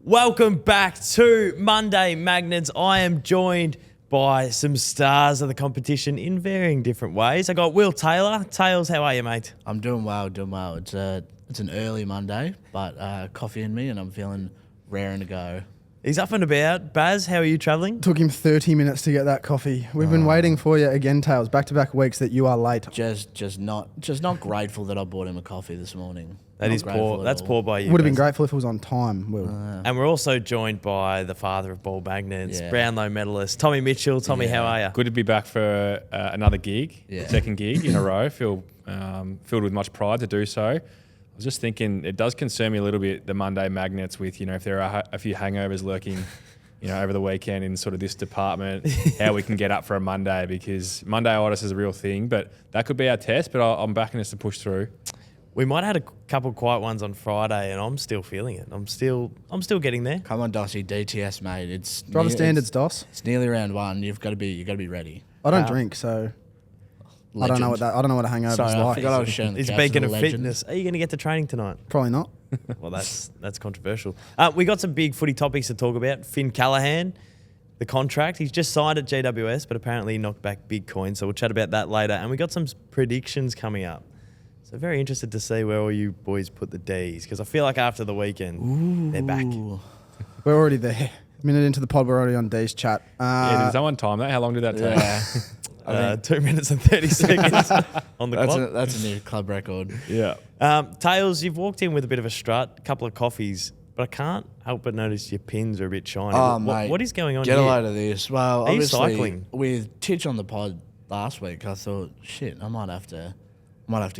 Welcome back to Monday Magnets. I am joined by some stars of the competition in varying different ways. I got Will Taylor. Tails, how are you, mate? I'm doing well, It's an early Monday, but coffee in me and I'm feeling raring to go. He's up and about. Baz, how are you travelling? Took him 30 minutes to get that coffee. We've been waiting for you again, Tails. Back-to-back weeks that you are late. Just not grateful that I bought him a coffee this morning. That Not is grateful poor. at That's all. poor by you. Would have been Baz. grateful if it was on time, Will. And we're also joined by the father of ball magnets, Yeah. Brownlow medalist, Tommy Mitchell. Tommy, how are you? Good to be back for another gig, Yeah. second gig in a row. Feel filled with much pride to do so. I was just thinking, it does concern me a little bit, the Monday Magnets, with, if there are a few hangovers lurking, over the weekend in sort of this department, how we can get up for a Monday, because Monday-itis is a real thing, but that could be our test, but I'm backing us to push through. We might have had a couple quiet ones on Friday, and I'm still feeling it. I'm still getting there. Come on, Dossie, DTS, mate. It's Driver standards, Dos. It's nearly round one. You've got to be ready. I don't drink, so I don't know what a hangover Sorry, is I like. forgot I was sharing the It's a couch with beacon a of legend. fitness. Are you going to get to training tonight? Probably not. Well, that's controversial. We got some big footy topics to talk about. Finn Callahan, the contract. He's just signed at GWS, but apparently he knocked back big coins. So we'll chat about that later. And we got some predictions coming up. So very interested to see where all you boys put the Ds, because I feel like after the weekend, they're back. We're already there. A minute into the pod, we're already on D's chat. Did someone time that? How long did that take? Yeah. 2 minutes and 30 seconds on the clock. That's a new club record. Yeah. Tails, you've walked in with a bit of a strut, a couple of coffees, but I can't help but notice your pins are a bit shiny. Oh, mate. What is going on Get here? a load of this. Well, Are you obviously, cycling? with Titch on the pod last week, I thought, shit, I might have to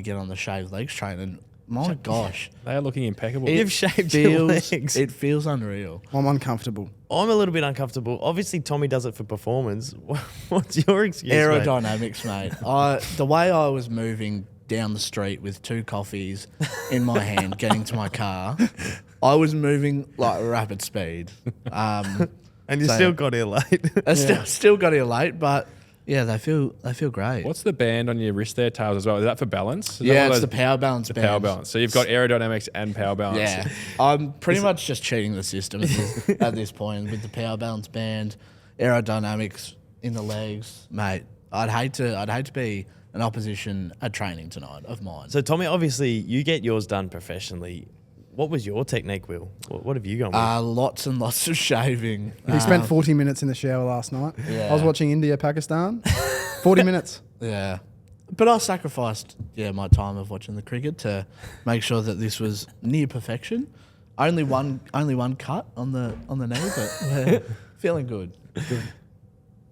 get on the shaved legs train. And my gosh, They are looking impeccable. You've shaved your legs. It feels unreal. I'm uncomfortable. I'm a little bit uncomfortable. Obviously, Tommy does it for performance. What's your excuse, mate? Aerodynamics, mate. The way I was moving down the street with 2 coffees in my hand, getting to my car, I was moving like rapid speed. And you So- still got here late. I still got here late, but yeah, they feel great. What's the band on your wrist there, Tails, as well? Is that for balance? Is that Yeah, one of it's those- the power balance the band. power balance. So you've got aerodynamics and power balance. Yeah, I'm pretty much just cheating the system at this point with the power balance band, aerodynamics in the legs, mate. I'd hate to be an opposition at training tonight of mine. So, Tommy, obviously, you get yours done professionally. What was your technique, Will? What have you gone with? Lots and lots of shaving. He spent 40 minutes in the shower last night. Yeah. I was watching India-Pakistan. 40 minutes. Yeah, but I sacrificed my time of watching the cricket to make sure that this was near perfection. Only one cut on the knee, but we're feeling good.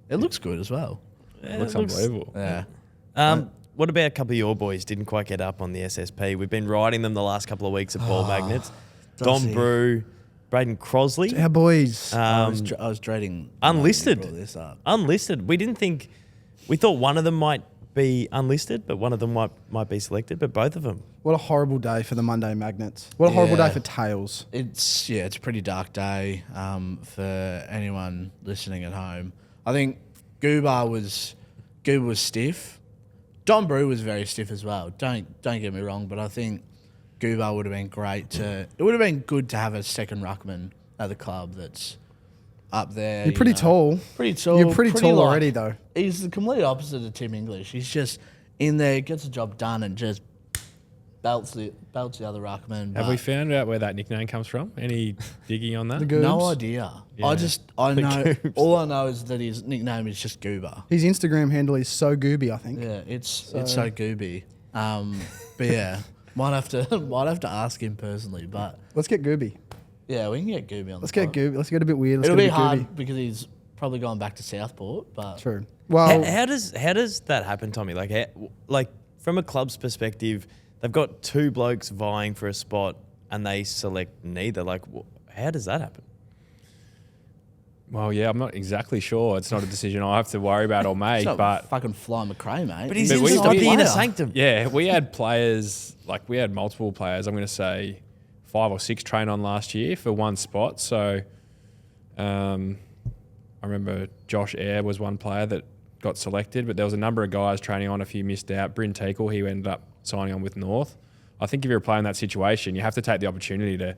It looks good as well. Yeah, Looks it looks- unbelievable. Yeah. What about a couple of your boys didn't quite get up on the SSP? We've been riding them the last couple of weeks at Ball Magnets. Dom Dossie. Brew, Braden Crosley. Our boys. I was dreading unlisted. when you brought this up. Unlisted. We thought one of them might be unlisted, but one of them might be selected, but both of them. What a horrible day for the Monday Magnets. What a horrible Yeah. day for Tails. It's a pretty dark day for anyone listening at home. I think Goober was stiff. Don Brew was very stiff as well. Don't get me wrong, but I think Goober would have been great It would have been good to have a second ruckman at the club that's up there. You're pretty tall. Pretty tall. You're pretty tall like- already, though. He's the complete opposite of Tim English. He's just in there, gets the job done, and just belts the other ruckman. Have but we found out where that nickname comes from? Any digging on that? The Goobs. no idea. Yeah. I know. All I know is that his nickname is just Goober. His Instagram handle is so gooby, I think. Yeah, it's so gooby. But yeah, might have to ask him personally. But Let's get gooby. yeah, we can get Gooby on. Let's the get pod. gooby. Let's get a bit weird. Let's It'll get be a bit hard gooby. because he's probably going back to Southport. But True. Well, How does that happen, Tommy? Like from a club's perspective, they've got 2 blokes vying for a spot and they select neither. Like, how does that happen? Well, yeah, I'm not exactly sure. It's not a decision I have to worry about or it's make, not but fucking Fly McRae, mate. But he's But we- inside the we- inner player. sanctum. yeah, we had players, we had multiple players, I'm going to say 5 or 6 train on last year for one spot. So I remember Josh Eyre was one player that got selected, but there was a number of guys training on, a few missed out. Bryn Teakle, he ended up signing on with North. I think if you're a player in that situation, you have to take the opportunity to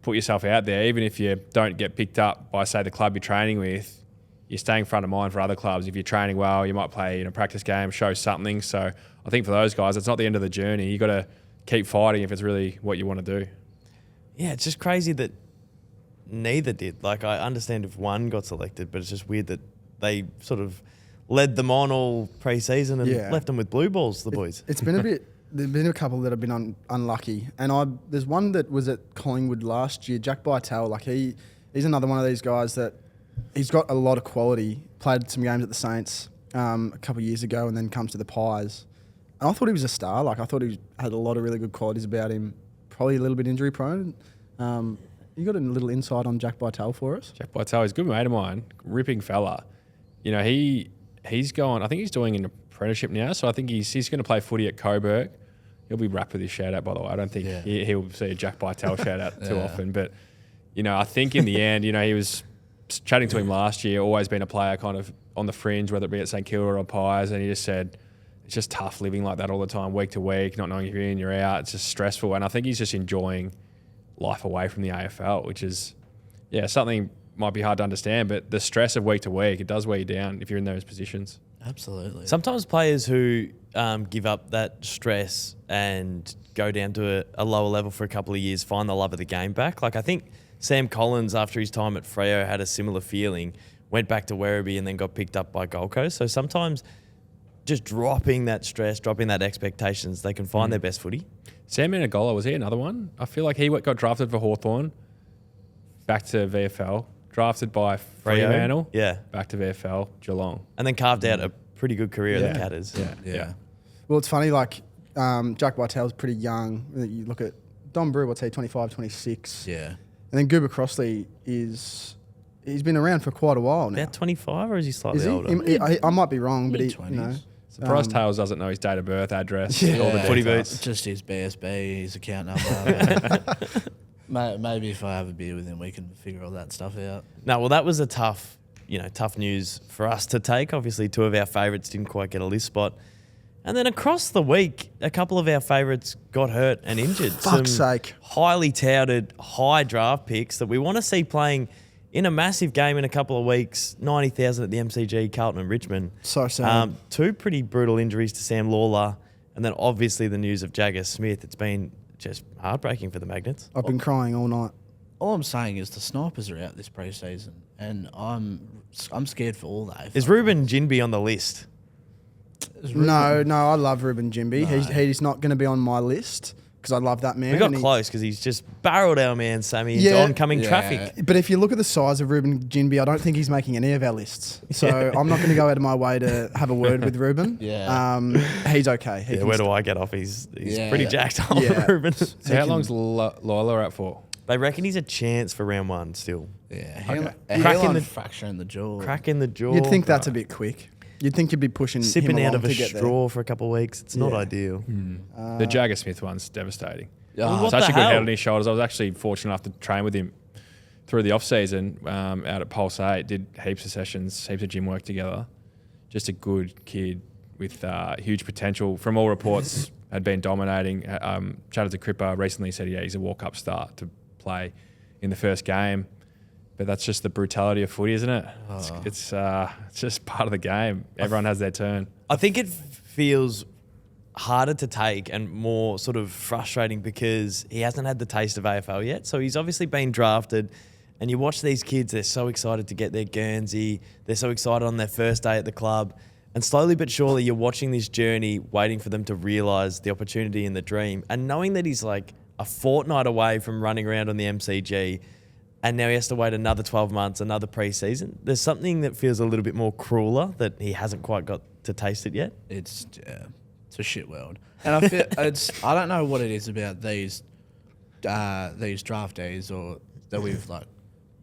put yourself out there, even if you don't get picked up by, say, the club you're training with. You're staying front of mind for other clubs. If you're training well, you might play in a practice game, show something. So I think for those guys, it's not the end of the journey. You got to keep fighting if it's really what you want to do. Yeah, it's just crazy that neither did. Like, I understand if one got selected, but it's just weird that they sort of led them on all pre-season and left them with blue balls, the boys. It's been a bit... There've been a couple that have been unlucky. And there's one that was at Collingwood last year, Jack Bytel. Like, he's another one of these guys that he's got a lot of quality. Played some games at the Saints a couple of years ago and then comes to the Pies. And I thought he was a star. Like, I thought he had a lot of really good qualities about him. Probably a little bit injury prone. You got a little insight on Jack Bytel for us? Jack Bytel, he's a good mate of mine, ripping fella. You know, he's going, I think he's doing an apprenticeship now, so I think he's going to play footy at Coburg. He'll be wrapped with his shout out, by the way. I don't think he'll see a Jack Bytel shout out too often. But, you know, I think in the end, you know, he was chatting to him last year, always been a player kind of on the fringe, whether it be at St Kilda or Pies, and he just said it's just tough living like that all the time, week to week, not knowing if you're in, you're out. It's just stressful. And I think he's just enjoying life away from the AFL, which is, something might be hard to understand, but the stress of week to week, it does weigh you down if you're in those positions. Absolutely. Sometimes players who give up that stress and go down to a lower level for a couple of years find the love of the game back. Like, I think Sam Collins, after his time at Freo, had a similar feeling, went back to Werribee and then got picked up by Gold Coast. So sometimes just dropping that stress, dropping that expectations, they can find their best footy. Sam Menegola, was he another one? I feel like he got drafted for Hawthorn, back to VFL, drafted by Fremantle, back to VFL, Geelong. And then carved out a pretty good career at the Catters. Yeah. Well, it's funny, like, Jack Bytel's pretty young. You look at Don Brew, what's he, 25, 26. Yeah. And then Goober Crossley he's been around for quite a while now. About 25, or is he slightly Is he? older? I might be wrong, but he, you know. Surprised Tails doesn't know his date of birth, address, Yeah. all the Footy details. boots. Just his BSB, his account number. Maybe if I have a beer with him, we can figure all that stuff out. No, well, that was a tough news for us to take. Obviously, two of our favourites didn't quite get a list spot. And then across the week, a couple of our favourites got hurt and injured. Fuck's sake. Highly touted, high draft picks that we want to see playing in a massive game in a couple of weeks. 90,000 at the MCG, Carlton and Richmond. So sad. Two pretty brutal injuries to Sam Lawler. And then obviously the news of Jagger Smith. It's been just heartbreaking for the Magnets. I've been crying all night. All I'm saying is the snipers are out this pre-season, and I'm scared for all that. Is Ruben Jinby on the list? No, I love Ruben Jimby. No. He's not going to be on my list because I love that man. We got close because he's just barreled our man Sammy into oncoming traffic. But if you look at the size of Ruben Jinby, I don't think he's making any of our lists. So I'm not going to go out of my way to have a word with Ruben. He's okay. Where do I get off? He's pretty jacked up, Ruben. So how long's Lawler out for? They reckon he's a chance for round one still. Yeah, Crack fracture in the jaw. Crack in the jaw. You'd think that's a bit quick. You'd think you'd be pushing sipping him out of a to get straw for a couple of weeks. It's not ideal. The Jagger Smith one's devastating. What Such the a good hell? head on his shoulders. I was actually fortunate enough to train with him through the off-season out at Pulse 8. Did heaps of sessions, heaps of gym work together. Just a good kid with huge potential. From all reports, had been dominating. Chatted to Cripper recently, said he's a walk-up start to play in the first game. But that's just the brutality of footy, isn't it? It's just part of the game. Everyone has their turn. I think it feels harder to take and more sort of frustrating because he hasn't had the taste of AFL yet. So he's obviously been drafted, and you watch these kids, they're so excited to get their Guernsey. They're so excited on their first day at the club. And slowly but surely you're watching this journey, waiting for them to realise the opportunity and the dream. And knowing that he's like a fortnight away from running around on the MCG, and now he has to wait another 12 months, another pre-season. There's something that feels a little bit more crueler that he hasn't quite got to taste it yet. It's a shit world, and I feel I don't know what it is about these draftees or that we've like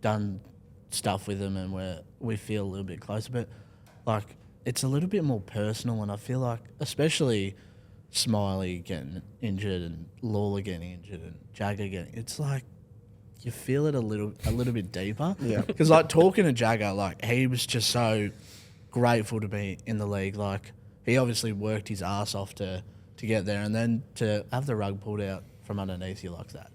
done stuff with them and we feel a little bit closer, but like it's a little bit more personal, and I feel like especially Smiley getting injured and Lawler getting injured and Jagger it's like. You feel it a little bit deeper. Yeah. Because, like, talking to Jagger, like, he was just so grateful to be in the league. Like, he obviously worked his ass off to get there, and then to have the rug pulled out from underneath you like that,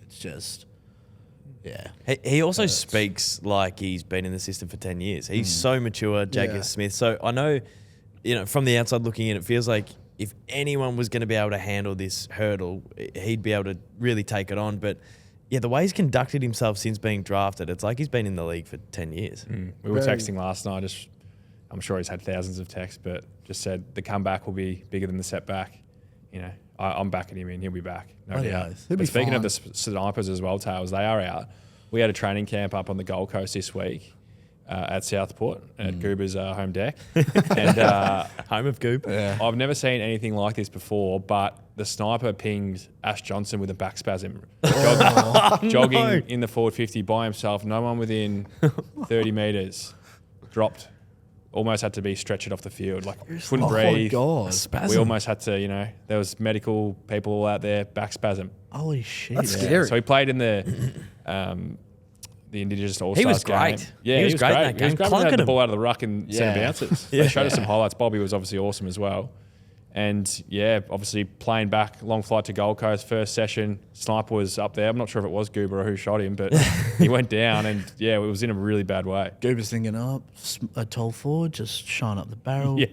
Yeah. He also speaks like he's been in the system for 10 years. He's so mature, Jagger Yeah. Smith. So I know, from the outside looking in, it feels like if anyone was going to be able to handle this hurdle, he'd be able to really take it on. But yeah, the way he's conducted himself since being drafted, it's like he's been in the league for 10 years. We were Very- texting last night. I'm sure he's had thousands of texts, but just said the comeback will be bigger than the setback. I'm backing him in. He'll be back. No Bloody doubt. oath. He'll be But speaking of fine. the snipers as well, Tails, they are out. We had a training camp up on the Gold Coast this week at Southport at Goober's home deck. And Home of Goop. I've never seen anything like this before, but the sniper pinged Ash Johnson with a back spasm. Jogging in the forward 50 by himself, no one within 30 metres. Dropped. Almost had to be stretchered off the field. Like, couldn't breathe. God. We almost had to, there was medical people all out there, back spasm. Holy shit. That's scary. So he played in the Indigenous All-Stars He was game. great. Yeah, He was great in that He was game, great. Had clunking the him. ball out of the ruck and centre Yeah. bounces. They showed us some highlights. Bobby was obviously awesome as well. And yeah, obviously playing back, long flight to Gold Coast, first session, sniper was up there. I'm not sure if it was Goober or who shot him, but he went down and yeah, it was in a really bad way. Goober's thinking, a tall forward, just shine up the barrel. Yeah,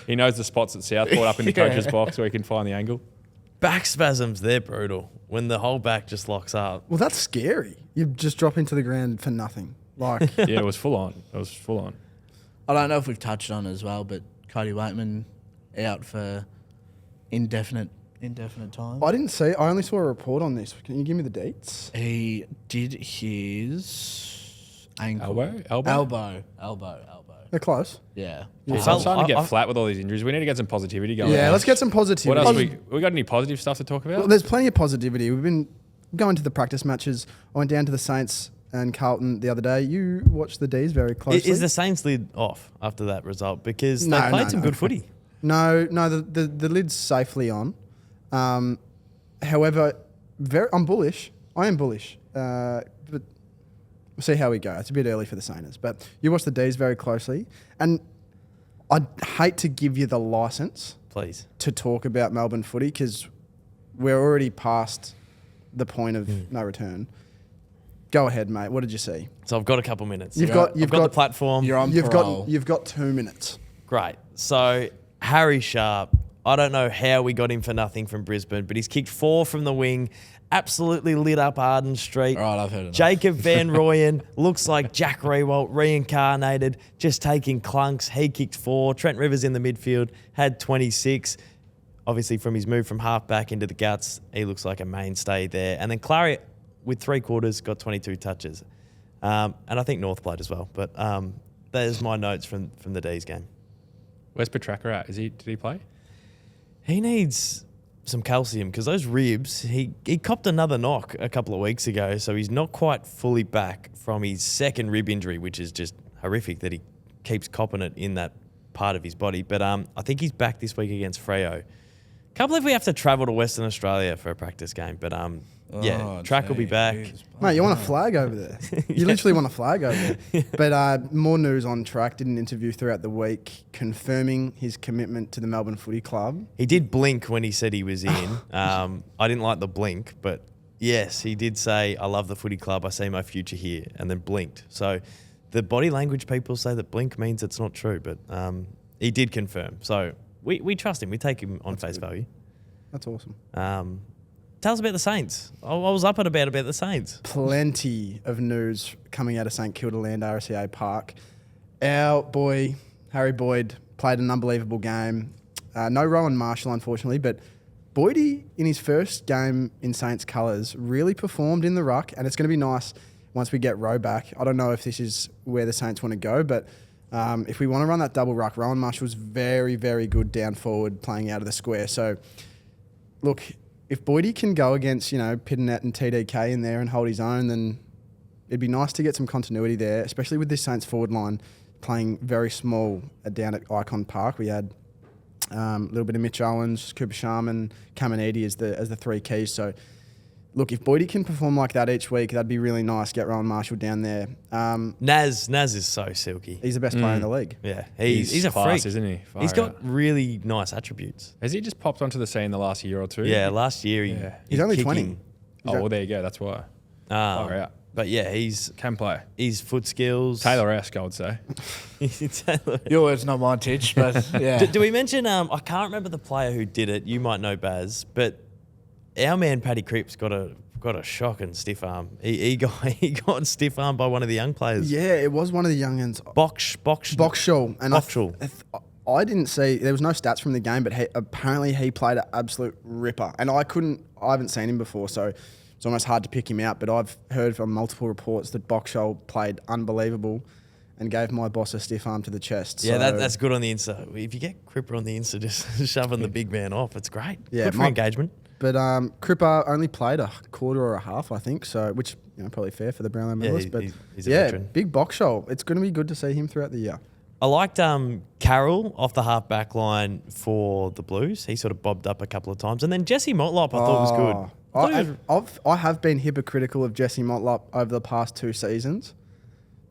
he knows the spots at Southport up in the coach's box where he can find the angle. Back spasms, they're brutal. When the whole back just locks up. Well, that's scary. You just drop into the ground for nothing. Like, Yeah, it was full on. I don't know if we've touched on it as well, but Cody Waitman out for indefinite time. I didn't see. I only saw a report on this. Can you give me the dates? He did his ankle. Elbow? Elbow. They're close. Yeah. Yeah. I'm starting to get flat with all these injuries. We need to get some positivity going. Yeah, let's get some positivity. What else? We got any positive stuff to talk about? Well, there's plenty of positivity. We've been going to the practice matches. I went down to the Saints and Carlton the other day. You watched the D's very closely. Is the Saints lid off after that result? Because No, they played no, some no. good footy. No, the lid's safely on. However, I'm bullish. I am bullish. But we'll see how we go. It's a bit early for the Saints. But you watch the D's very closely. And I'd hate to give you the license Please. to talk about Melbourne footy because we're already past the point of no return. Go ahead, mate. What did you see? So I've got a couple minutes. You've I've got the platform. You're on You've parole. got 2 minutes. Great. So Harry Sharp, I don't know how we got him for nothing from Brisbane, but he's kicked 4 from the wing, absolutely lit up Arden Street. All right, I've heard enough. Jacob Van Rooyen looks like Jack Rewalt reincarnated, just taking clunks. He kicked 4. Trent Rivers in the midfield had 26. Obviously, from his move from halfback into the guts, he looks like a mainstay there. And then Clary, with 3/4, got 22 touches. And I think North played as well. But there's my notes from the D's game. Where's Petraka at? Did he play? He needs some calcium because those ribs, he copped another knock a couple of weeks ago, so he's not quite fully back from his second rib injury, which is just horrific that he keeps copping it in that part of his body. But I think he's back this week against Freo. Can't believe we have to travel to Western Australia for a practice game, but Track will be back. Mate, you want a flag over there. You literally want a flag over there. But more news on Track. Did an interview throughout the week confirming his commitment to the Melbourne Footy Club. He did blink when he said he was in. I didn't like the blink, but yes, he did say, I love the footy club. I see my future here, and then blinked. So the body language people say that blink means it's not true, but he did confirm. So we trust him. We take him on face value. That's awesome. Tell us about the Saints. I was up and about the Saints. Plenty of news coming out of St Kilda Land RCA Park. Our boy, Harry Boyd, played an unbelievable game. No Rowan Marshall, unfortunately, but Boydie, in his first game in Saints colours, really performed in the ruck, and it's going to be nice once we get Rowe back. I don't know if this is where the Saints want to go, but if we want to run that double ruck, Rowan Marshall's very, very good down forward, playing out of the square. So, look, if Boydie can go against, Pitternet and TDK in there and hold his own, then it'd be nice to get some continuity there, especially with this Saints forward line playing very small down at Icon Park. We had a little bit of Mitch Owens, Cooper Sharman, Caminiti as the 3 keys. So, look, if Boydie can perform like that each week, that'd be really nice. Get Rowan Marshall down there. Naz is so silky. He's the best player in the league. Yeah, he's a class, freak, isn't he? Far He's got out. really nice attributes. Has he just popped onto the scene the last year or two? Yeah, last year Yeah. He's only kicking. 20. Oh, well, there you go. That's why. Far out. But yeah, Can play. his foot skills. Taylor-esque, I would say. Taylor. Your words, not mine, Titch, but yeah. Do we mention? I can't remember the player who did it. You might know, Baz, but our man Paddy Cripps got a shocking stiff arm. He got stiff armed by one of the young players. Yeah, it was one of the youngins. Boxshall. And I didn't see, there was no stats from the game, but apparently he played an absolute ripper. And I haven't seen him before, so it's almost hard to pick him out. But I've heard from multiple reports that Boxshall played unbelievable and gave my boss a stiff arm to the chest. Yeah, so that's good on the Insta. If you get Cripper on the Insta just shoving the big man off, it's great. Yeah, Good for engagement. But Cripper only played a quarter or a half, I think, so which probably fair for the Brownlow medalist. But he's a veteran. Big Boxshall. It's going to be good to see him throughout the year. I liked Carroll off the half back line for the Blues. He sort of bobbed up a couple of times. And then Jesse Motlop I thought was good. I have been hypocritical of Jesse Motlop over the past 2 seasons.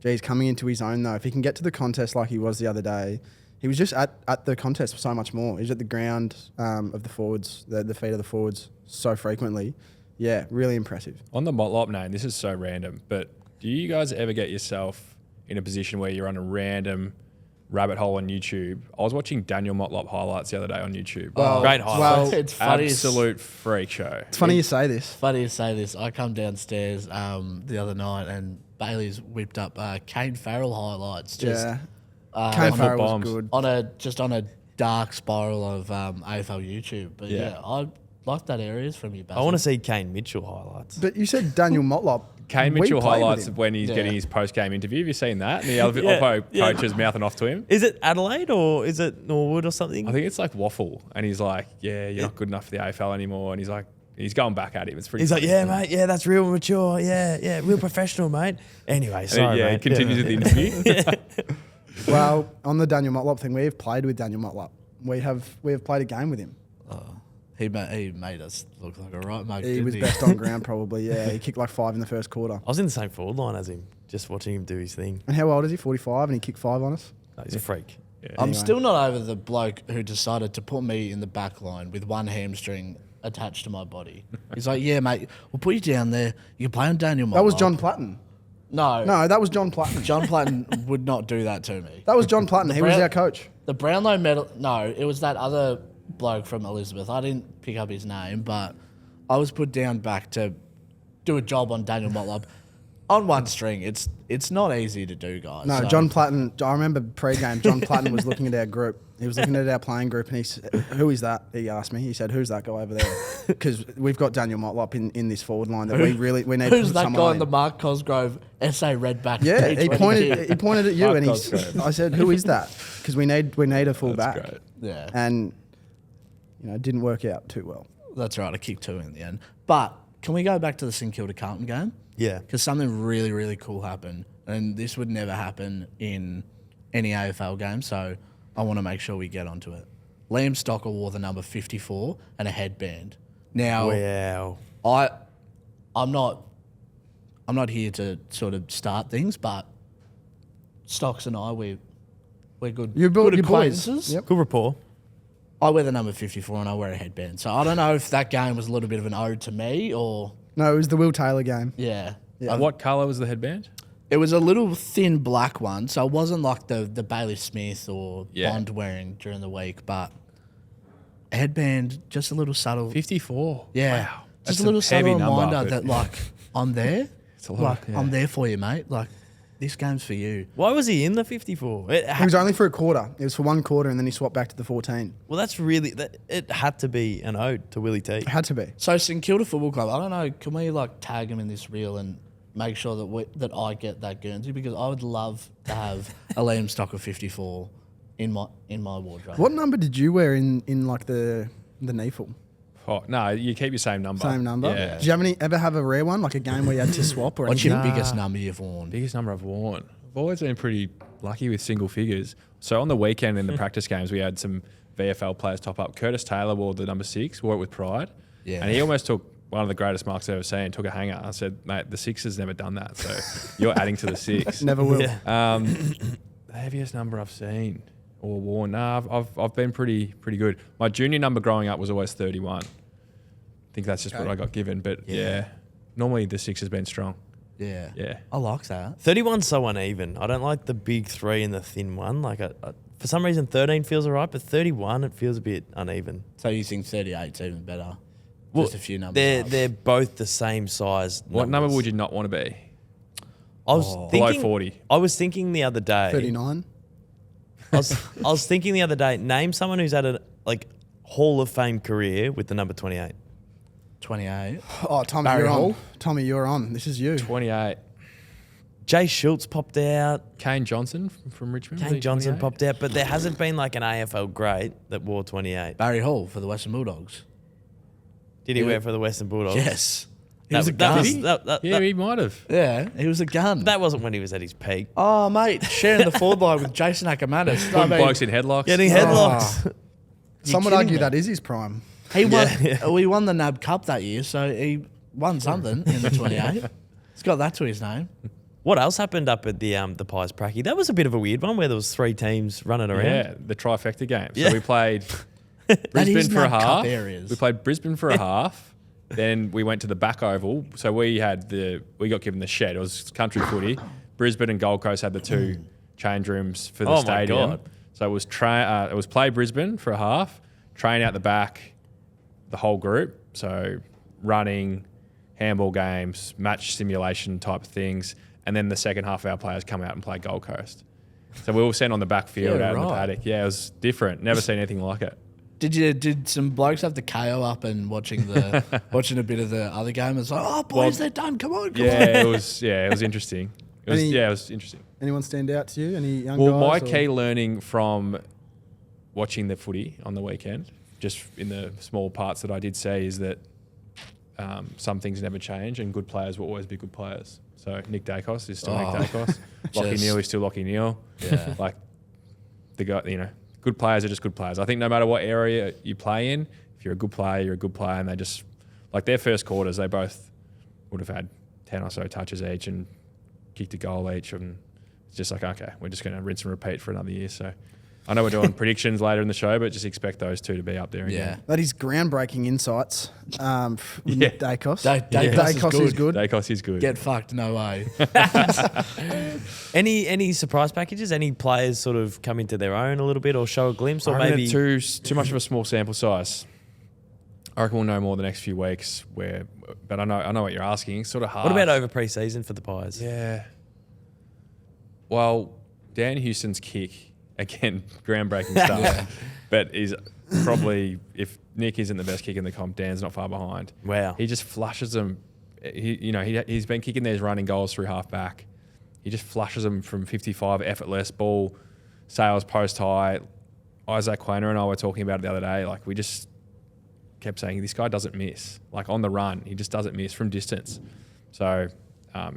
He's coming into his own, though. If he can get to the contest like he was the other day, he was just at the contest so much more. He's at the ground of the forwards, the feet of the forwards so frequently. Yeah, really impressive. On the Motlop name, this is so random, but do you guys ever get yourself in a position where you're on a random rabbit hole on YouTube? I was watching Daniel Motlop highlights the other day on YouTube. Great highlights. It's funny. Absolute freak show. It's funny you say this. Funny you say this. I come downstairs the other night and Bailey's whipped up Kane Farrell highlights. Just, Kane on the Farrell was bombs. good. on a dark spiral of AFL YouTube. But yeah, I like that areas from you, Basil. I want to see Kane Mitchell highlights. But you said Daniel Motlop. Kane We Mitchell played with highlights him. of when he's getting his post-game interview. Have you seen that? And the other coach is mouthing off to him. Is it Adelaide or is it Norwood or something? I think it's like Waffle. And he's like, yeah, you're not good enough for the AFL anymore. And he's like, he's going back at him. It's pretty He's like, funny. yeah, mate, yeah, that's real mature. Yeah, real professional, mate. Anyway, sorry, Yeah, mate. continues with the interview. Well, on the Daniel Motlop thing, we have played with Daniel Motlop. We have played a game with him. He made us look like a right mug. He was best on ground probably, yeah. He kicked like 5 in the first quarter. I was in the same forward line as him, just watching him do his thing. And how old is he? 45 and he kicked 5 on us? No, he's a freak. Yeah. I'm Anyway. still not over the bloke who decided to put me in the back line with one hamstring attached to my body. He's like, yeah, mate, we'll put you down there. You can play on Daniel Motlop. That was John Platten. No. No, that was John Platten. John Platten would not do that to me. That was John Platten. He was our coach. The Brownlow medal. No, it was that other bloke from Elizabeth. I didn't pick up his name, but I was put down back to do a job on Daniel Motlop on one string. It's not easy to do, guys. No, So- John Platten. I remember pre-game, John Platten was looking at our group. He was looking at our playing group and he said, who is that? He asked me. He said, who's that guy over there? Because we've got Daniel Motlop in this forward line that we need Who's that someone guy in. in the Mark Cosgrove SA Redback? Yeah, he T20? pointed at you Mark and Cosgrove. I said, who is that? Because we need a full That's back. great. Yeah, And it didn't work out too well. that's right. I kicked 2 in the end. But can we go back to the St Kilda Carlton game? Yeah. Because something really, really cool happened. And this would never happen in any AFL game. So I want to make sure we get onto it. Liam Stocker wore the number 54 and a headband. Now, Wow. I'm not here to sort of start things, but Stocks and I, we're good. You're good boys. acquaintances. Yep. Good rapport. I wear the number 54 and I wear a headband. So I don't know if that game was a little bit of an ode to me or No, it was the Will Taylor game. yeah. What colour was the headband? It was a little thin black one, so it wasn't like the Bailey Smith or Yeah. Bond wearing during the week, but a headband, just a little subtle. 54. Yeah. Wow. Just That's a little subtle heavy number, reminder but- that like I'm there. It's a lot. Like Yeah. I'm there for you, mate. Like this game's for you. Why was he in the 54? It was only for a quarter. It was for 1 quarter and then he swapped back to the 14. Well, that's really... it had to be an ode to Willie T. It had to be. So St Kilda Football Club, I don't know, can we like tag him in this reel and make sure that I get that Guernsey, because I would love to have a Liam Stocker 54 in my wardrobe. What number did you wear in like the NEFL? Oh, no, you keep your same number. Same number? Yeah. Did you ever have a rare one, like a game where you had to swap or What's anything? your biggest number you've worn? Biggest number I've worn. I've always been pretty lucky with single figures. So on the weekend in the practice games, we had some VFL players top up. Curtis Taylor wore the number 6, wore it with pride. Yeah. And he almost took one of the greatest marks I've ever seen, took a hanger. I said, mate, the 6 has never done that. So you're adding to the 6. Never will. Yeah. The heaviest number I've seen or worn. Nah, I've been pretty good. My junior number growing up was always 31. I think that's just what I got given. But yeah, normally the 6 has been strong. Yeah. Yeah. I like that. 31's so uneven. I don't like the big 3 and the thin one. Like, for some reason, 13 feels all right, but 31, it feels a bit uneven. So you think 38's even better? Well, Just a few numbers up. They're both the same size. What number numbers. would you not want to be? I was Below thinking, 40. I was thinking the other day. 39. I was thinking the other day. Name someone who's had a Hall of Fame career with the number 28. 28. Oh, Tommy, Barry you're Hall. on. Tommy, you're on. This is you. 28. Jay Schultz popped out. Kane Johnson from Richmond. Kane Johnson popped out, but there hasn't been like an AFL great that wore 28. Barry Hall for the Western Bulldogs. Did he wear it for the Western Bulldogs? Yes. He That, was a that gun. was- that- Yeah, he might have. Yeah, he was a gun. that wasn't when he was at his peak. Oh, mate, sharing the forward line with Jason Ackermanis. I Putting mean, blokes in headlocks. Getting headlocks. Some would kidding argue me? that is his prime. he won. Yeah. We won the NAB Cup that year, so he won something in the 28. He's got that to his name. What else happened up at the Pies Pracky? That was a bit of a weird one where there was 3 teams running around. Yeah, the trifecta game. Yeah. So we played That Brisbane is for a NAB Cup half. areas. We played Brisbane for a half. Then we went to the back oval. So we got given the shed. It was country footy. Brisbane and Gold Coast had the 2 change rooms for the Oh my stadium. God. So it was play Brisbane for a half, train out the back, the whole group. So running, handball games, match simulation type things. And then the second half of our players come out and play Gold Coast. So we were sent on the back field Yeah, out in the right. paddock. Yeah, it was different. Never seen anything like it. Did some blokes have the KO up and watching a bit of the other game? It's like, oh boys, they're done. Come on, come on. It was interesting. It was interesting. Anyone stand out to you? Any young Well, my guys? key learning from watching the footy on the weekend, just in the small parts that I did see, is that some things never change and good players will always be good players. So Nick Dacos is still Nick Dacos. Lockie Just- Neal is still Lockie Neal. Yeah. Like the guy, good players are just good players. I think no matter what area you play in, if you're a good player, you're a good player. And they just, like their first quarters, they both would have had 10 or so touches each and kicked a goal each. And it's just like, okay, we're just going to rinse and repeat for another year. So I know we're doing predictions later in the show, but just expect those 2 to be up there Yeah. again. That is groundbreaking insights. With Yeah. Dacos. Dacos is good. Dacos is good. Get fucked, no way. Any surprise packages? Any players sort of come into their own a little bit or show a glimpse, or I reckon maybe too much of a small sample size. I reckon we'll know more the next few weeks. But I know what you're asking. Sort of hard. what about over pre-season for the Pies? Yeah. Well, Dan Houston's kick again, groundbreaking stuff. But is probably, if Nick isn't the best kick in the comp, Dan's not far behind. Wow. He just flushes them. He's been kicking these running goals through half back. He just flushes them from 55, effortless ball, sails post high. Isaac Quainer and I were talking about it the other day. Like we just kept saying this guy doesn't miss. Like on the run, he just doesn't miss from distance. So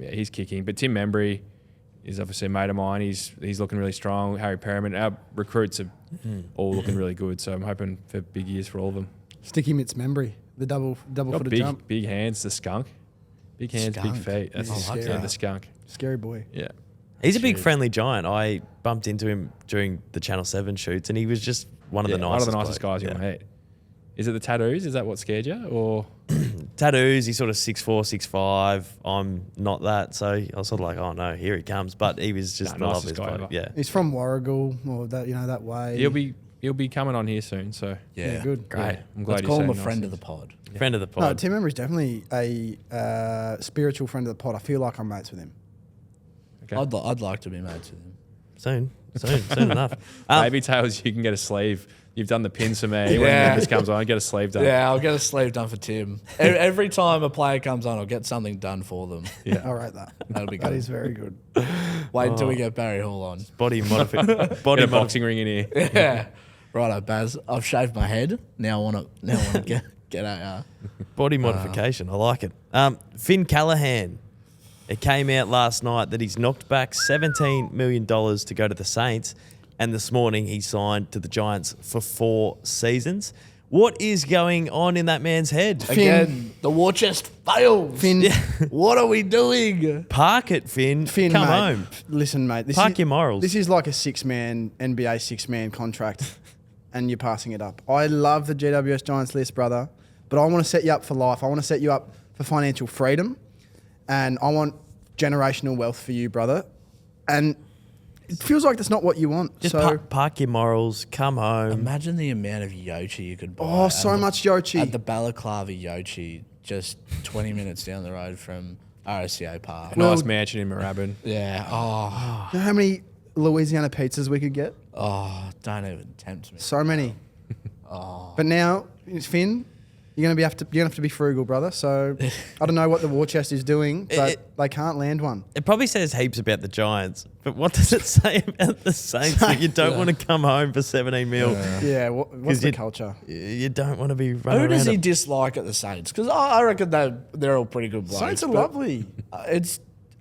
he's kicking. But Tim Membry is obviously a mate of mine. He's looking really strong. Harry Perriman, our recruits are all looking really good. So I'm hoping for big years for all of them. Sticky Mitts Membry, the double Got footed jump. big hands, the skunk. Big hands, Skunk. big feet. That's He's scary. the skunk. Scary boy. Yeah. He's a big friendly giant. I bumped into him during the Channel 7 shoots, and he was just one of the nicest guys you want to meet. Is it the tattoos? Is that what scared you? Or Tattoos, he's sort of 6'4", 6'5". I'm not that, so I was sort of like, oh no, here he comes. But he was just the nicest loveliest guy bloke. ever. Yeah. He's from Warragul, or that way. he'll be coming on here soon. So Yeah, good. Great. yeah, I'm glad Let's you call said him a nice friend of things. the pod. Friend of the No, pod. Tim Membry's definitely a spiritual friend of the pod. I feel like I'm mates with him. Okay. I'd like to be mates with him. Soon enough. Baby Tails, you can get a sleeve. You've done the pins for me. Yeah. When this comes on, get a sleeve done. Yeah, I'll get a sleeve done for Tim. Every time a player comes on, I'll get something done for them. Yeah. I rate that. That'll be That good. is very good. Wait until we get Barry Hall on. Body Get a modification. boxing ring in here. Yeah. Righto, Baz. I've shaved my head. Now I want to get out. Body modification. I like it. Finn Callahan. It came out last night that he's knocked back $17 million to go to the Saints, and this morning he signed to the Giants for 4 seasons. What is going on in that man's head? Again, the war chest fails. Finn, What are we doing? Park it, Finn. Finn, Come mate, home. Listen, mate. This Park is, your morals. This is like a NBA 6-man contract, and you're passing it up. I love the GWS Giants list, brother, but I want to set you up for life. I want to set you up for financial freedom, and I want generational wealth for you, brother. And it feels like that's not what you want. Just so, park your morals, come home. Imagine the amount of Yochi you could buy. oh, so much Yochi. At the Balaclava Yochi, just 20 minutes down the road from RSCA Park. Well- Nice mansion in Moorabbin. Yeah. Oh, You know how many Louisiana pizzas we could get? don't even tempt me. So many. But now, Finn, you're gonna have to be frugal, brother. So I don't know what the war chest is doing, but they can't land one. It probably says heaps about the Giants, but what does it say about the Saints that you don't want to come home for 17 mil? Yeah, what's the you- culture? You don't want to be running Who does around he dislike at the Saints? Because I reckon they're all pretty good blokes. Saints are but lovely.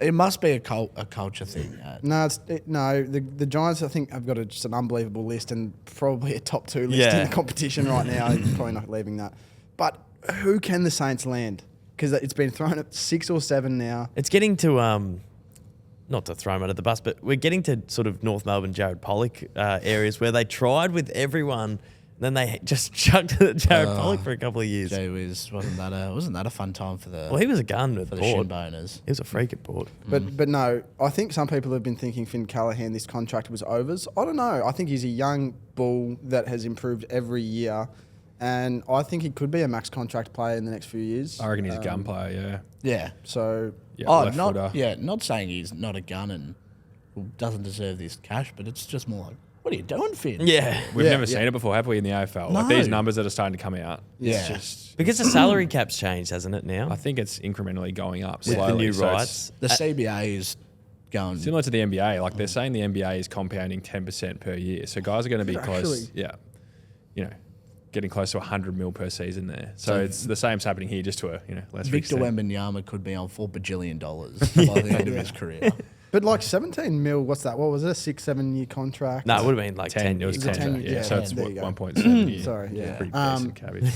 It must be a culture thing. No, the Giants I think have got just an unbelievable list and probably a top 2 list in Yeah. the competition right now. You're probably not leaving that. But who can the Saints land? Because it's been thrown at 6 or 7 now. It's getting to, not to throw him under the bus, but we're getting to sort of North Melbourne, Jared Pollock areas where they tried with everyone, then they just chucked it at Jared Pollock for a couple of years. Gee whiz, wasn't that a fun time for the Well, he was a gun at for the shin board. boners? He was a freak at board. But no, I think some people have been thinking Finn Callaghan, this contract was overs. I don't know. I think he's a young bull that has improved every year. And I think he could be a max contract player in the next few years. I reckon he's a gun player, yeah. Yeah. So, Yeah, Oh, left footer. not saying he's not a gun and doesn't deserve this cash, but it's just more like, what are you doing, Finn? Yeah. We've Yeah, never yeah. seen it before, have we, in the AFL? Like No. these numbers that are starting to come out. Yeah. It's just, Because the salary cap's changed, hasn't it now? I think it's incrementally going up With slowly. the new so it's rights. The CBA is going. Similar to the NBA, like they're saying the NBA is compounding 10% per year. So guys are going to be close, getting close to 100 mil per season there. So it's the same's happening here, just to a less Victor extent. Wembanyama could be on $4 bajillion by the end of his career. but like 17 mil, what's that? What was it? A 6-7 year contract? No, it would have been like 10, 10 it was years. 10, 10, yeah. yeah, So it's there you go. 1.7 year. Sorry, yeah. Pretty basic cabbage.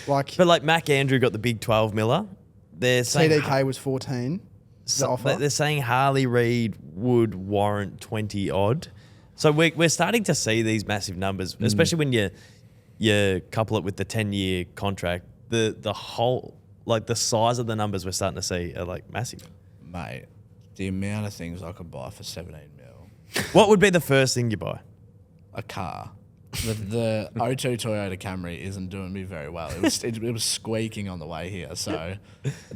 Like But like Mac Andrew got the big 12 miller. They're saying CDK was 14. The offer. They're saying Harley Reid would warrant 20 odd. So we're starting to see these massive numbers, especially when you couple it with the 10-year contract. The whole, like the size of the numbers we're starting to see are like massive. Mate, the amount of things I could buy for 17 mil. What would be the first thing you buy? A car. The 02 Toyota Camry isn't doing me very well. It was squeaking on the way here, so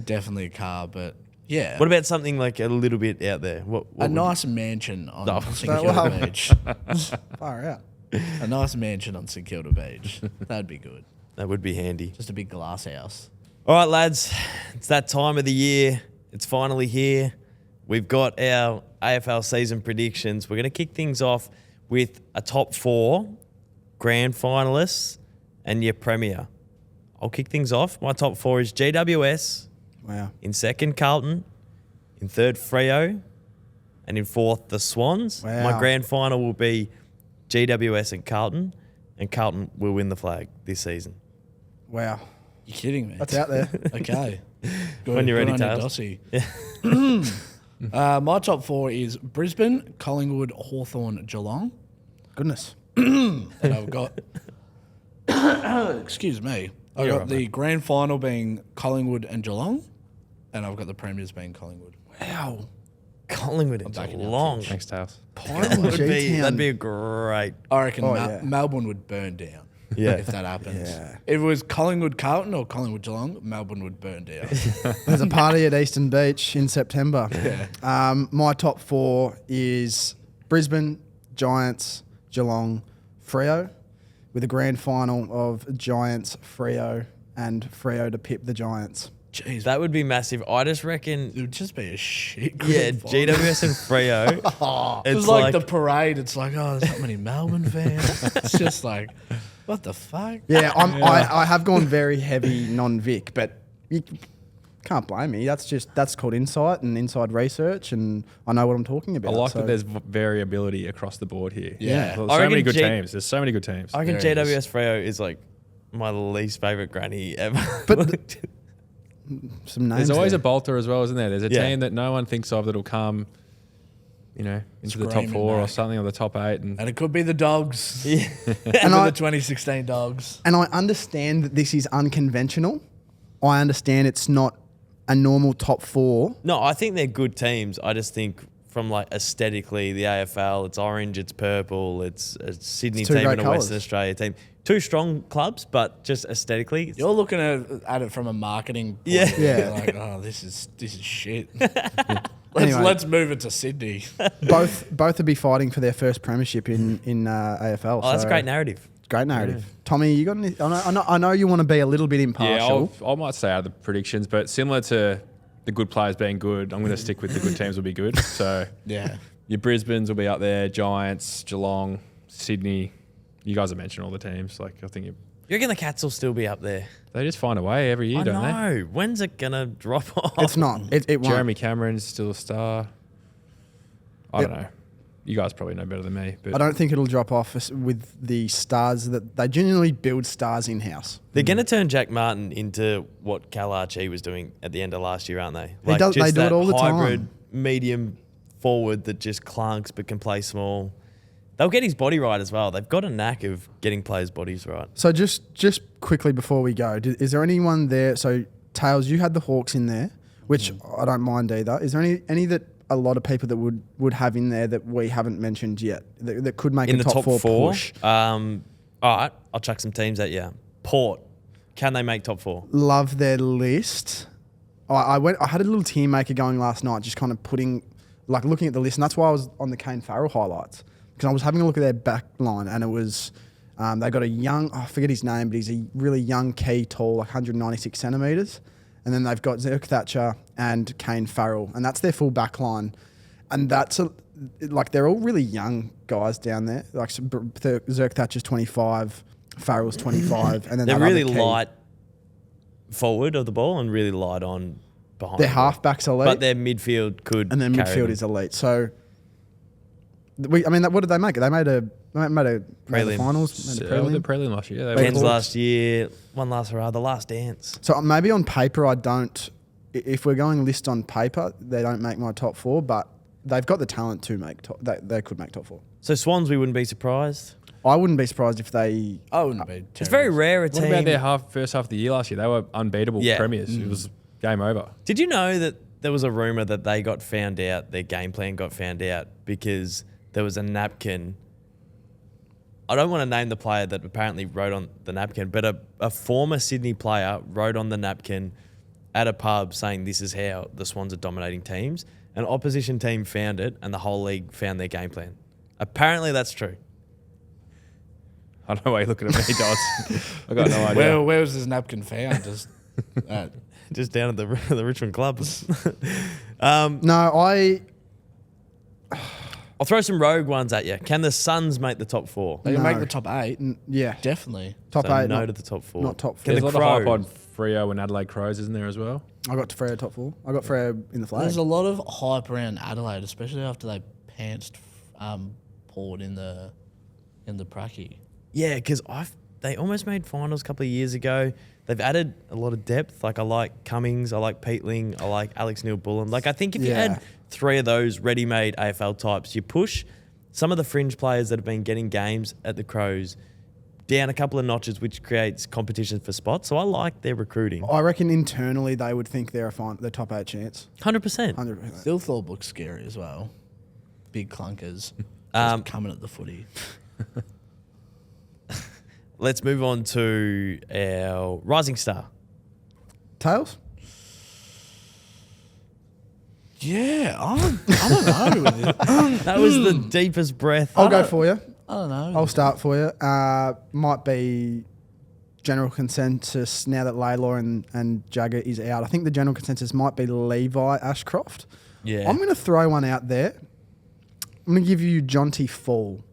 definitely a car. But yeah, What about something like a little bit out there? What a would nice mansion on Oh. St Kilda Well- Beach. Far out. A nice mansion on St Kilda Beach. That'd be good. that would be handy. Just a big glass house. All right, lads, it's that time of the year. It's finally here. We've got our AFL season predictions. We're going to kick things off with a top 4 grand finalists and your premier. I'll kick things off. My top 4 is GWS, Wow. in second Carlton, in third Freo, and in fourth the Swans. Wow. My grand final will be GWS and Carlton will win the flag this season. Wow. You kidding me? That's out there. Okay. Good, When you're good ready, on you, Tails. Dossie. My top 4 is Brisbane, Collingwood, Hawthorn, Geelong. Goodness. And I've got, excuse me, I've got the grand final being Collingwood and Geelong, and I've got the premiers being Collingwood. Wow. Collingwood and backing out Geelong. Thanks, Tails. Pineapple That'd be a great. I reckon Oh, yeah. Melbourne would burn down. Yeah. If that happens. Yeah. If it was Collingwood Carlton or Collingwood Geelong, Melbourne would burn down. There's a party at Eastern Beach in September. My top 4 is Brisbane, Giants, Geelong, Freo, with a grand final of Giants, Freo, and Freo to pip the Giants. Jeez, That would be massive. I just reckon. it would just be a shit. Yeah, grand final. GWS and Freo. It's like the parade. It's like, oh, there's not many Melbourne fans. It's just like, what the fuck? Yeah, I have gone very heavy non-Vic, but you can't blame me. That's called insight and inside research, and I know what I'm talking I about. like so- that there's variability across the board here. Yeah. There's I so many reckon good G- teams. There's so many good teams. I reckon There it is. GWS Freo is like my least favourite granny ever. But- some names. There's always there. a bolter as well, isn't there? There's a Yeah. team that no one thinks of that'll come, into the top Screaming 4 or back. something, or the top 8. And And it could be the Dogs. Yeah. And the I- 2016 Dogs. And I understand that this is unconventional. I understand it's not a normal top 4. No, I think they're good teams. I just think from like aesthetically, the AFL, it's orange, it's purple, it's a Sydney It's two team great and a Western colours. Australia team. Two strong clubs, but just aesthetically, it's- You're looking at it from a marketing point Yeah. of view. Yeah. Like, oh, this is shit. Anyway. let's move it to Sydney. both would be fighting for their first premiership in AFL. oh, that's a so great narrative. Great narrative. Tommy, you got any? I know you want to be a little bit impartial. Yeah, I might stay out of the predictions, but similar to the good players being good, I'm going to stick with the good teams will be good. So Yeah. your Brisbanes will be up there, Giants, Geelong, Sydney. You guys have mentioned all the teams. Like I think You reckon the Cats will still be up there? they just find a way every year, I don't they? know. When's it going to drop off? It's not. It won't. Jeremy Cameron's still a star. I don't know. You guys probably know better than me. But I don't think it'll drop off with the stars that they genuinely build stars in house. They're going to turn Jack Martin into what Cal Archie was doing at the end of last year, aren't they? They do it that all the time. hybrid medium forward that just clunks but can play small. They'll get his body right as well. They've got a knack of getting players' bodies right. So just quickly before we go, is there anyone there? So Tails, you had the Hawks in there, which I don't mind either. Is there any that a lot of people that would have in there that we haven't mentioned yet that could make In a the top four push? all right, I'll chuck some teams at you. Port, can they make top 4? Love their list. I had a little team maker going last night, just kind of looking at the list, and that's why I was on the Kane Farrell highlights, because I was having a look at their back line, and it was they got a young, I forget his name, but he's a really young key, tall, like 196 centimetres. And then they've got Zerk Thatcher and Kane Farrell, and that's their full back line. And that's they're all really young guys down there. Like Zerk Thatcher's 25, Farrell's 25, and then They're that really other key. light forward of the ball and really light on behind. Their the ball. halfbacks elite, But their midfield could and their carry midfield them. is elite. So, what did they make? They made a Prelim. finals, made a the prelim. prelim last year. They Cairns Hawks. last year, one last hurrah, the last dance. So maybe on paper, I don't. If we're going list on paper, they don't make my top 4, but they've got the talent to make top. They could make top 4. So Swans, we wouldn't be surprised. I wouldn't be surprised if they. I wouldn't be. It's very rare a What team. about their first half of the year last year? They were unbeatable Yeah. premiers. It was game over. Did you know that there was a rumour that they got found out, their game plan got found out because there was a napkin. I don't want to name the player that apparently wrote on the napkin, but a former Sydney player wrote on the napkin at a pub saying this is how the Swans are dominating teams. An opposition team found it and the whole league found their game plan. Apparently that's true. I don't know why you're looking at me, Dodds. I got no idea. Where was this napkin found? Just Just down at the Richmond club. No, I'll throw some rogue ones at you. Can the Suns make the top 4? they can No. make the top 8. yeah, Definitely. top So 8. no not, to the top 4. not top 4. Can There's a the lot of hype on Crows? Freo and Adelaide Crows, isn't there as well? I got Freo top 4. I got Freo in the flag. There's a lot of hype around Adelaide, especially after they pantsed Port in the pracky. Yeah, because they almost made finals a couple of years ago. They've added a lot of depth. Like I like Cummings, I like Peatling, I like Alex Neil-Bullen. Like I think if you Yeah. had 3 of those ready-made AFL types, you push some of the fringe players that have been getting games at the Crows down a couple of notches, which creates competition for spots. So I like their recruiting. I reckon internally they would think they're the top 8 chance. 100%. 100%. Thilthorpe looks scary as well. Big clunkers. Um, Just coming at the footy. Let's move on to our rising star. Tails? Yeah, I don't know. With it. That was the deepest breath. I'll go for you. I don't know. I'll start for you. Might be general consensus now that Laylaw and Jagger is out. I think the general consensus might be Levi Ashcroft. Yeah. I'm going to throw one out there. I'm going to give you Jonty Fall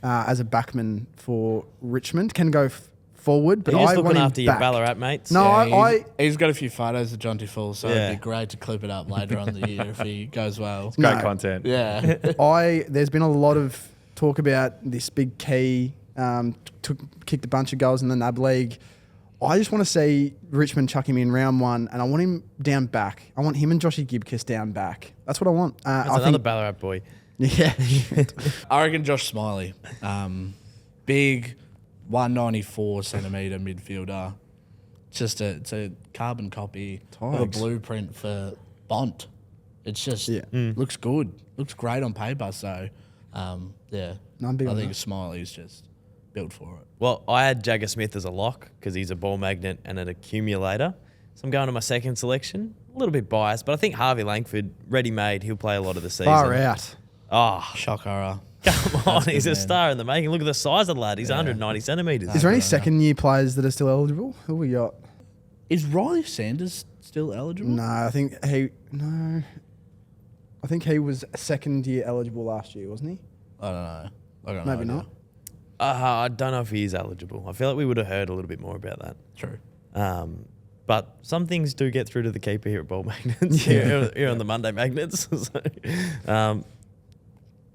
as a backman for Richmond. Can go forward, but Are you just I want looking him after your back. Ballarat mates? No, Yeah, he's got a few photos of John Full, so Yeah. it'd be great to clip it up later on in the year if he goes well. Great No. content. Yeah. There's been a lot of talk about this big key, kicked a bunch of goals in the NAB League. I just want to see Richmond chuck him in round 1, and I want him down back. I want him and Joshy Gibkiss down back. That's what I want. That's I another think, Ballarat boy. yeah. I reckon Josh Smiley. Big 194 centimetre midfielder. It's a carbon copy of a Tigers. blueprint for Bont. It's just Yeah. looks good. Looks great on paper. So, yeah. No, I'm big I on think that. Smiley's just built for it. Well, I had Jagger Smith as a lock because he's a ball magnet and an accumulator. So I'm going to my second selection. A little bit biased, but I think Harvey Langford, ready-made, he'll play a lot of the season. Far out. Oh, Shock horror. come on. That's He's good, a man. star in the making. Look at the size of the lad. He's 190 centimetres. Is there any don't know. second-year players that are still eligible? Who we got? Is Riley Sanders still eligible? No, I think he was second-year eligible last year, wasn't he? I don't know. I got Maybe no not. idea. I don't know if he is eligible. I feel like we would have heard a little bit more about that. True. But some things do get through to the keeper here at Ball Magnets, here on the Monday Magnets. So,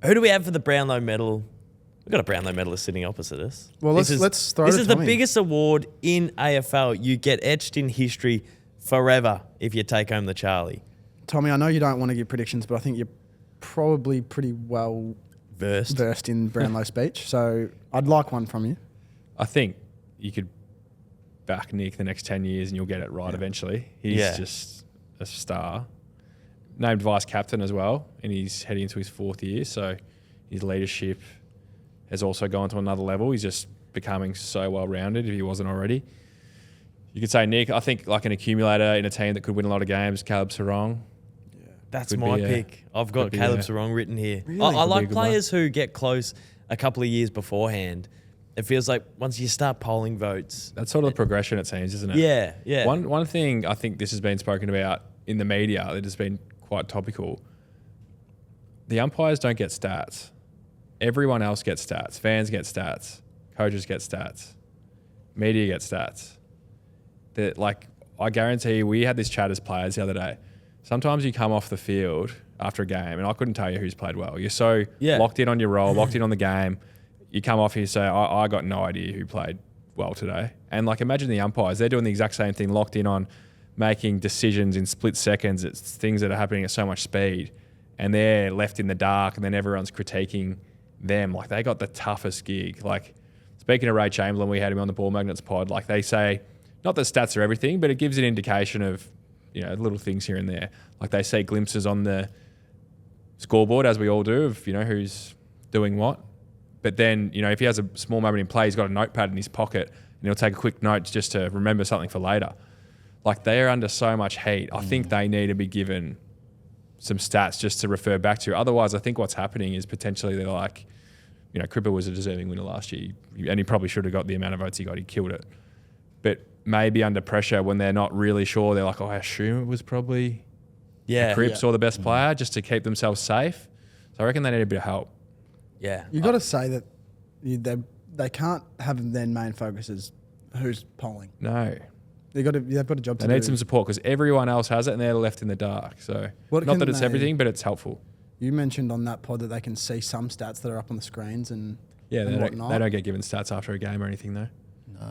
who do we have for the Brownlow medal? We've got a Brownlow medalist sitting opposite us. Well, let's throw This to is the Tommy. biggest award in AFL. You get etched in history forever if you take home the Charlie. Tommy, I know you don't want to give predictions, but I think you're probably pretty well versed in Brownlow speech. So I'd like one from you. I think you could back Nick the next 10 years and you'll get it right eventually. He's just a star. Named vice captain as well, and he's heading into his fourth year. So his leadership has also gone to another level. He's just becoming so well-rounded if he wasn't already. You could say Nick, I think like an accumulator in a team that could win a lot of games, Caleb Sarong. That's Could my be, pick. I've got could be, Caleb Sarong written here. Really? I Could be a like good one. players who get close a couple of years beforehand. It feels like once you start polling votes. That's sort of the progression it seems, isn't it? Yeah, yeah. One thing I think this has been spoken about in the media that has been quite topical. The umpires don't get stats. Everyone else gets stats. Fans get stats. Coaches get stats. Media get stats. That, like, I guarantee you, we had this chat as players the other day. Sometimes you come off the field after a game, and I couldn't tell you who's played well. You're so locked in on your role, locked in on the game. You come off here and say, I got no idea who played well today. And, like, imagine the umpires. They're doing the exact same thing, locked in on making decisions in split seconds. It's things that are happening at so much speed. And they're left in the dark, and then everyone's critiquing them. Like, they got the toughest gig. Like, speaking of Ray Chamberlain, we had him on the Ball Magnets pod. Like, they say, not that stats are everything, but it gives an indication of, you know, little things here and there. Like, they see glimpses on the scoreboard, as we all do, of, you know, who's doing what. But then, you know, if he has a small moment in play, he's got a notepad in his pocket and he'll take a quick note just to remember something for later. Like, they are under so much heat. I think they need to be given some stats just to refer back to. Otherwise, I think what's happening is potentially they're like, you know, Cripper was a deserving winner last year, and he probably should have got the amount of votes he got. He killed it. But maybe under pressure when they're not really sure, they're like, oh, I assume it was probably Cripps or the best player, just to keep themselves safe. So I reckon they need a bit of help. Yeah. You've got to say that they can't have their main focus as who's polling. No. They've got a job to They do. need some support because everyone else has it and they're left in the dark. So What not can that it's they- everything, but it's helpful. You mentioned on that pod that they can see some stats that are up on the screens and Yeah, and they don't get given stats after a game or anything though.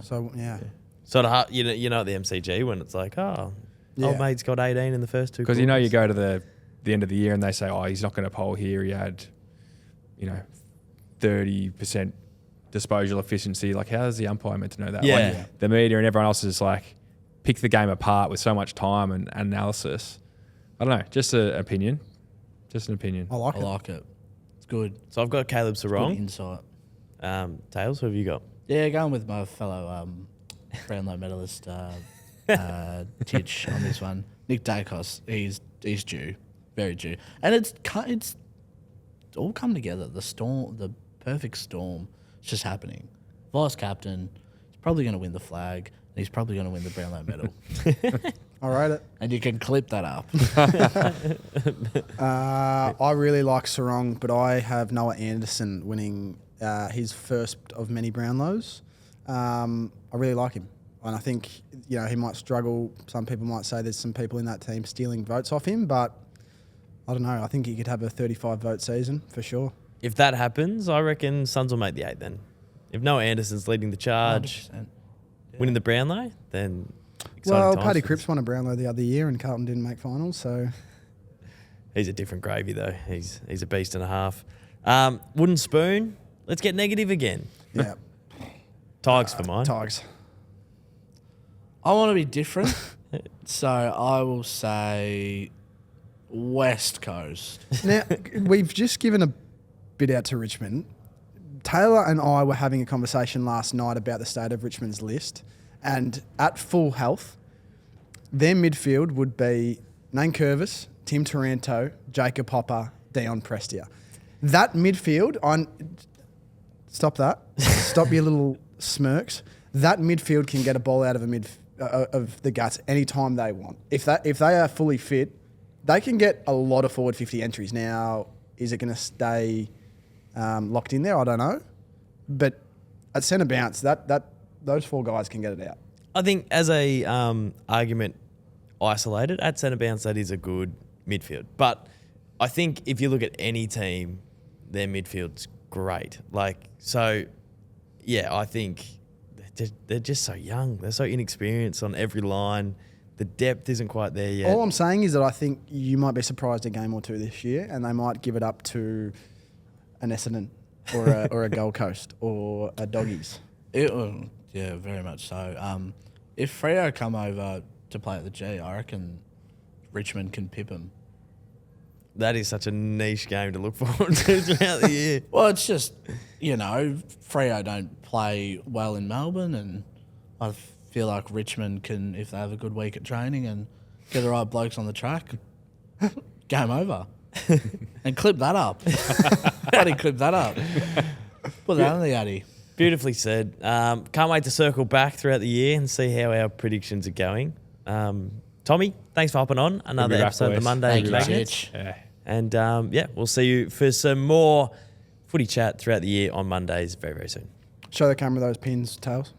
So yeah, Sort of hard, you know at the MCG when it's like, old Yeah. mate's got 18 in the first two Because you know you quarters. go to the end of the year and they say, oh, he's not going to poll here. He had, 30% disposal efficiency. Like, how is the umpire meant to know that? Yeah. Like, the media and everyone else is like, pick the game apart with so much time and analysis. I don't know, just an opinion. Just an opinion. I like I it. like it. It's good. So I've got Caleb Good Sarong. insight. Tails, who have you got? Yeah, going with my fellow Brownlow medalist Titch on this one. Nick Dacos, he's due, very due, and it's all come together. The perfect storm, it's just happening. Vice captain, he's probably going to win the flag, and he's probably going to win the Brownlow medal, I rate it. and you can clip that up. I really like Sarong, but I have Noah Anderson winning his first of many Brownlows. I really like him. And I think, he might struggle. Some people might say there's some people in that team stealing votes off him, but I don't know. I think he could have a 35-vote season for sure. If that happens, I reckon Suns will make the 8 then. If Noah Anderson's leading the charge, 100%. winning the Brownlow, then exciting Well, times Paddy for Cripps won a Brownlow the other year and Carlton didn't make finals, so... He's a different gravy though. He's a beast and a half. Wooden spoon. Let's get negative again. Yeah. Tigers for mine. Tigers. I want to be different, so I will say West Coast. Now, we've just given a bit out to Richmond. Taylor and I were having a conversation last night about the state of Richmond's list, and at full health, their midfield would be Nane Curvis, Tim Taranto, Jacob Hopper, Dion Prestia. That midfield, stop that. Stop your little smirks. That midfield can get a ball out of of the guts anytime they want. If they are fully fit, they can get a lot of forward 50 entries. Now, is it going to stay locked in there? I don't know. But at centre bounce, those 4 guys can get it out. I think as a argument isolated, at centre bounce, that is a good midfield. But I think if you look at any team, their midfield's great. I think they're just so young. They're so inexperienced on every line. The depth isn't quite there yet. All I'm saying is that I think you might be surprised a game or two this year, and they might give it up to an Essendon or a Gold Coast or a Doggies. Yeah, very much so. If Freo come over to play at the G, I reckon Richmond can pip them. That is such a niche game to look forward to throughout the year. Well, it's just, Freo don't play well in Melbourne, and I feel like Richmond can, if they have a good week at training and get the right blokes on the track, game over. And clip that up. Bloody clip that up. Put that on the Addy. Beautifully said. Can't wait to circle back throughout the year and see how our predictions are going. Tommy, thanks for hopping on another back, episode of the boys. Monday Thank you, Magnets. Chich. Yeah. And we'll see you for some more footy chat throughout the year on Mondays very, very soon. Show the camera those pins, Tails.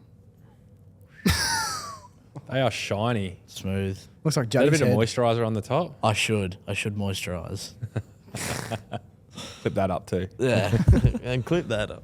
They are shiny. Smooth. Looks like Is that a Juddy's bit of head. moisturiser on the top? I should moisturise. Clip that up too. Yeah. And clip that up.